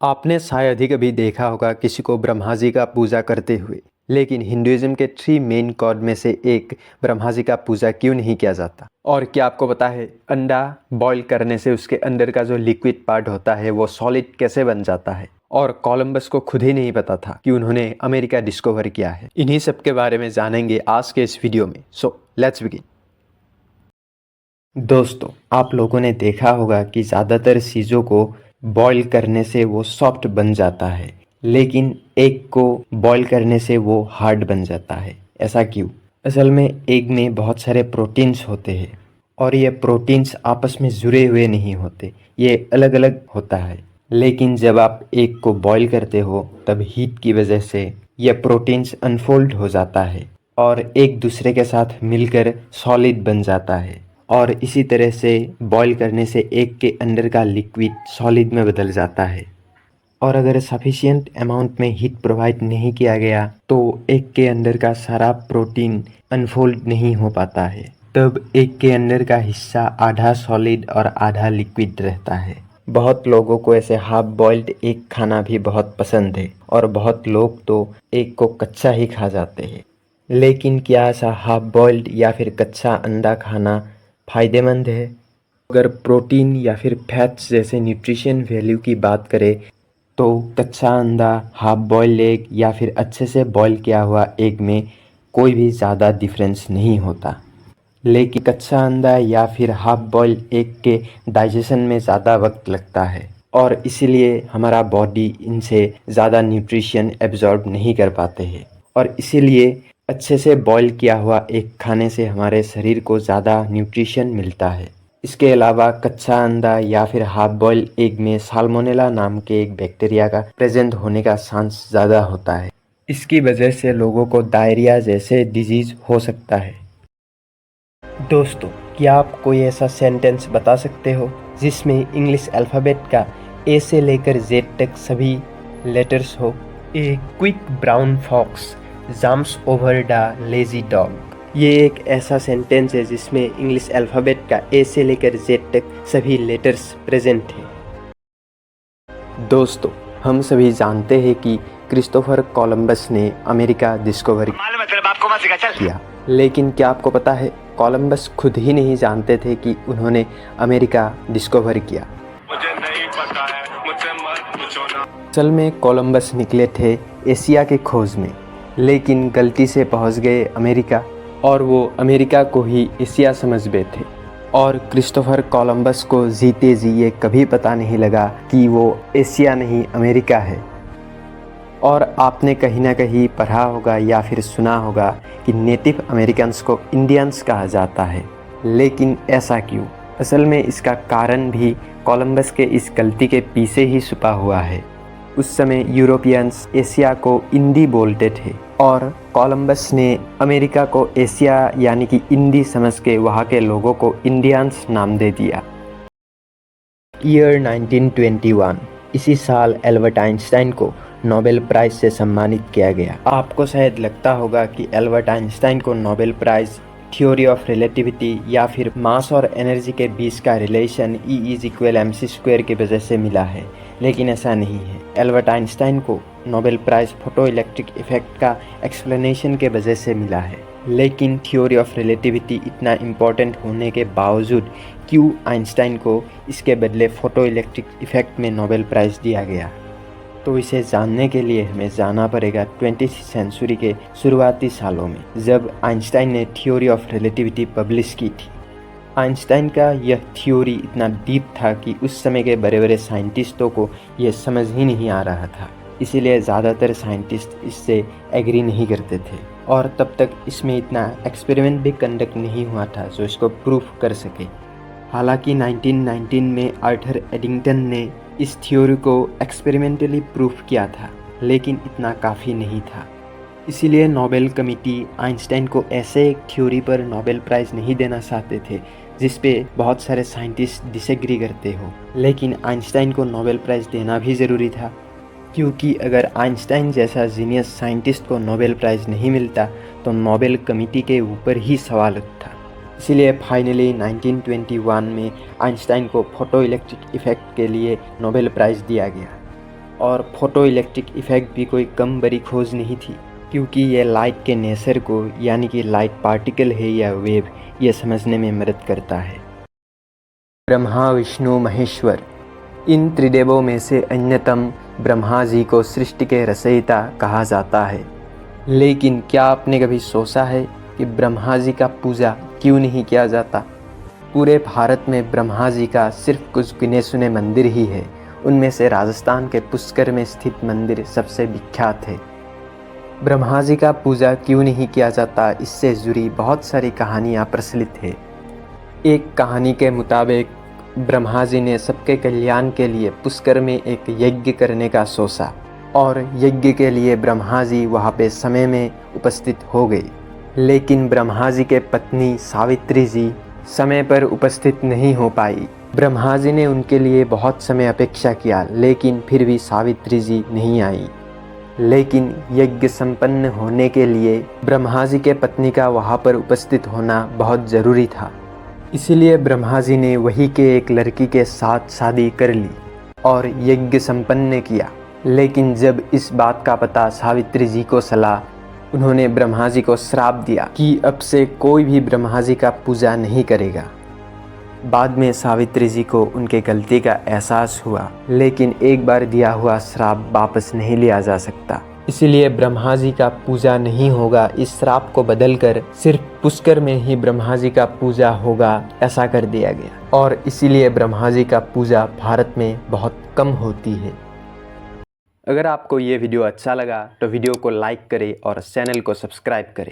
आपने शायद ही कभी देखा होगा किसी को ब्रह्मा जी का पूजा करते हुए, लेकिन हिंदुइज्म के 3 मेन गॉड में से एक ब्रह्मा जी का पूजा क्यों नहीं किया जाता? और क्या आपको पता है अंडा बॉईल करने से उसके अंदर का जो लिक्विड पार्ट होता है वो सॉलिड कैसे बन जाता है? और कोलंबस को खुद ही नहीं पता था कि उन्होंने अमेरिका डिस्कवर किया है। इन्हीं सब के बारे में जानेंगे आज के इस वीडियो में। So let's begin. दोस्तों, आप लोगों ने देखा होगा कि ज़्यादातर चीज़ों को बॉईल करने से वो सॉफ्ट बन जाता है, लेकिन एग को बॉईल करने से वो हार्ड बन जाता है। ऐसा क्यों? असल में एग में बहुत सारे प्रोटीन्स होते हैं और ये प्रोटीन्स आपस में जुड़े हुए नहीं होते, ये अलग अलग होता है। लेकिन जब आप एग को बॉईल करते हो तब हीट की वजह से ये प्रोटीन्स अनफोल्ड हो जाता है और एक दूसरे के साथ मिलकर सॉलिड बन जाता है। और इसी तरह से बॉईल करने से एग के अंदर का लिक्विड सॉलिड में बदल जाता है। और अगर सफिशिएंट अमाउंट में हीट प्रोवाइड नहीं किया गया तो एग के अंदर का सारा प्रोटीन अनफोल्ड नहीं हो पाता है। तब एग के अंदर का हिस्सा आधा सॉलिड और आधा लिक्विड रहता है। बहुत लोगों को ऐसे हाफ बॉइल्ड एग खाना भी बहुत पसंद है और बहुत लोग तो एग को कच्चा ही खा जाते हैं। लेकिन क्या ऐसा हाफ बॉइल्ड या फिर कच्चा अंडा खाना फ़ायदेमंद है? अगर प्रोटीन या फिर फैट्स जैसे न्यूट्रिशन वैल्यू की बात करें तो कच्चा अंडा, हाफ बॉइल्ड एग या फिर अच्छे से बॉईल किया हुआ एग में कोई भी ज़्यादा डिफरेंस नहीं होता। लेकिन कच्चा अंडा या फिर हाफ बॉइल्ड एग के डाइजेशन में ज़्यादा वक्त लगता है और इसीलिए हमारा बॉडी इनसे ज़्यादा न्यूट्रिशन एब्जॉर्ब नहीं कर पाते हैं। और इसीलिए अच्छे से बॉईल किया हुआ एग खाने से हमारे शरीर को ज़्यादा न्यूट्रिशन मिलता है। इसके अलावा कच्चा अंडा या फिर हाफ बॉइल्ड एग में साल्मोनेला नाम के एक बैक्टीरिया का प्रेजेंट होने का चांस ज़्यादा होता है। इसकी वजह से लोगों को डायरिया जैसे डिजीज़ हो सकता है। दोस्तों, क्या आप कोई ऐसा सेंटेंस बता सकते हो जिसमें इंग्लिश अल्फ़ाबेट का ए से लेकर जेड तक सभी लेटर्स हो? A quick brown fox jumps over the lazy dog. ये एक ऐसा सेंटेंस है जिसमें इंग्लिश अल्फ़ाबेट का ए से लेकर जेड तक सभी लेटर्स प्रेजेंट हैं। दोस्तों, हम सभी जानते हैं कि क्रिस्टोफर कोलंबस ने अमेरिका डिस्कवर किया, लेकिन क्या आपको पता है कोलंबस खुद ही नहीं जानते थे कि उन्होंने अमेरिका डिस्कवर किया। मुझे नहीं पता है, मुझसे मत पूछो ना। असल में कोलंबस निकले थे एशिया के खोज में, लेकिन गलती से पहुंच गए अमेरिका और वो अमेरिका को ही एशिया समझ बैठे। और क्रिस्टोफर कोलंबस को जीते जी ये कभी पता नहीं लगा कि वो एशिया नहीं अमेरिका है। और आपने कहीं ना कहीं पढ़ा होगा या फिर सुना होगा कि नेटिव अमेरिकन्स को इंडियंस कहा जाता है, लेकिन ऐसा क्यों? असल में इसका कारण भी कोलंबस के इस गलती के पीछे ही छुपा हुआ है। उस समय यूरोपियंस एशिया को इंडी बोलते थे और कोलंबस ने अमेरिका को एशिया यानी कि इंडी समझ के वहाँ के लोगों को इंडियंस नाम दे दिया। ईयर 1921, इसी साल एल्बर्ट आइंस्टाइन को नोबेल प्राइज़ से सम्मानित किया गया। आपको शायद लगता होगा कि एल्बर्ट आइंस्टाइन को Nobel prize theory of relativity या फिर मास और एनर्जी के बीच का रिलेशन E=mc² की वजह से मिला है, लेकिन ऐसा नहीं है। एल्बर्ट आइंस्टाइन को Nobel prize photo electric effect का एक्सप्लेनेशन के वजह से मिला है। लेकिन थ्योरी ऑफ रिलेटिविटी इतना इम्पोर्टेंट होने के बावजूद क्यों आइंस्टाइन को इसके बदले फोटो इलेक्ट्रिक इफेक्ट में नोबेल प्राइज़ दिया गया? तो इसे जानने के लिए हमें जाना पड़ेगा 20वीं सेंचुरी के शुरुआती सालों में, जब आइंस्टाइन ने थ्योरी ऑफ रिलेटिविटी पब्लिश की थी। आइंस्टाइन का यह थ्योरी इतना डीप था कि उस समय के बड़े बड़े साइंटिस्टों को यह समझ ही नहीं आ रहा था, इसीलिए ज़्यादातर साइंटिस्ट इससे एग्री नहीं करते थे और तब तक इसमें इतना एक्सपेरिमेंट भी कंडक्ट नहीं हुआ था जो इसको प्रूफ कर सके। हालांकि 1919 में आर्थर एडिंगटन ने इस थ्योरी को एक्सपेरिमेंटली प्रूफ किया था, लेकिन इतना काफ़ी नहीं था। इसीलिए नोबेल कमेटी आइंस्टाइन को ऐसे एक थ्योरी पर नोबेल प्राइज़ नहीं देना चाहते थे जिस पे बहुत सारे साइंटिस्ट डिसएग्री करते हो। लेकिन आइंस्टाइन को नोबेल प्राइज़ देना भी ज़रूरी था, क्योंकि अगर आइंस्टाइन जैसा जीनियस साइंटिस्ट को नोबेल प्राइज़ नहीं मिलता तो नोबेल कमेटी के ऊपर ही सवाल उठता। इसीलिए फाइनली 1921 में आइंस्टाइन को फोटो इलेक्ट्रिक इफेक्ट के लिए नोबेल प्राइज़ दिया गया। और फोटो इलेक्ट्रिक इफ़ेक्ट भी कोई कम बड़ी खोज नहीं थी, क्योंकि ये लाइट के नेचर को यानी कि लाइट पार्टिकल है या वेव ये समझने में मदद करता है। ब्रह्मा विष्णु महेश्वर इन त्रिदेवों में से अन्यतम ब्रह्मा जी को सृष्टि के रचयिता कहा जाता है। लेकिन क्या आपने कभी सोचा है कि ब्रह्मा जी का पूजा क्यों नहीं किया जाता? पूरे भारत में ब्रह्मा जी का सिर्फ कुछ गिने चुने मंदिर ही है। उनमें से राजस्थान के पुष्कर में स्थित मंदिर सबसे विख्यात है। ब्रह्मा जी का पूजा क्यों नहीं किया जाता, इससे जुड़ी बहुत सारी कहानियाँ प्रचलित है। एक कहानी के मुताबिक ब्रह्मा जी ने सबके कल्याण के लिए पुष्कर में एक यज्ञ करने का सोचा और यज्ञ के लिए ब्रह्मा जी वहाँ पे समय में उपस्थित हो गए। लेकिन ब्रह्मा जी के पत्नी सावित्री जी समय पर उपस्थित नहीं हो पाई। ब्रह्मा जी ने उनके लिए बहुत समय अपेक्षा किया, लेकिन फिर भी सावित्री जी नहीं आई। लेकिन यज्ञ संपन्न होने के लिए ब्रह्मा जी के पत्नी का वहाँ पर उपस्थित होना बहुत ज़रूरी था। इसीलिए ब्रह्मा जी ने वही के एक लड़की के साथ शादी कर ली और यज्ञ संपन्न किया। लेकिन जब इस बात का पता सावित्री जी को चला, उन्होंने ब्रह्मा जी को श्राप दिया कि अब से कोई भी ब्रह्मा जी का पूजा नहीं करेगा। बाद में सावित्री जी को उनके गलती का एहसास हुआ, लेकिन एक बार दिया हुआ श्राप वापस नहीं लिया जा सकता। इसीलिए ब्रह्मा जी का पूजा नहीं होगा, इस श्राप को बदलकर सिर्फ पुष्कर में ही ब्रह्मा जी का पूजा होगा, ऐसा कर दिया गया। और इसीलिए ब्रह्मा जी का पूजा भारत में बहुत कम होती है। अगर आपको ये वीडियो अच्छा लगा तो वीडियो को लाइक करें और चैनल को सब्सक्राइब करें।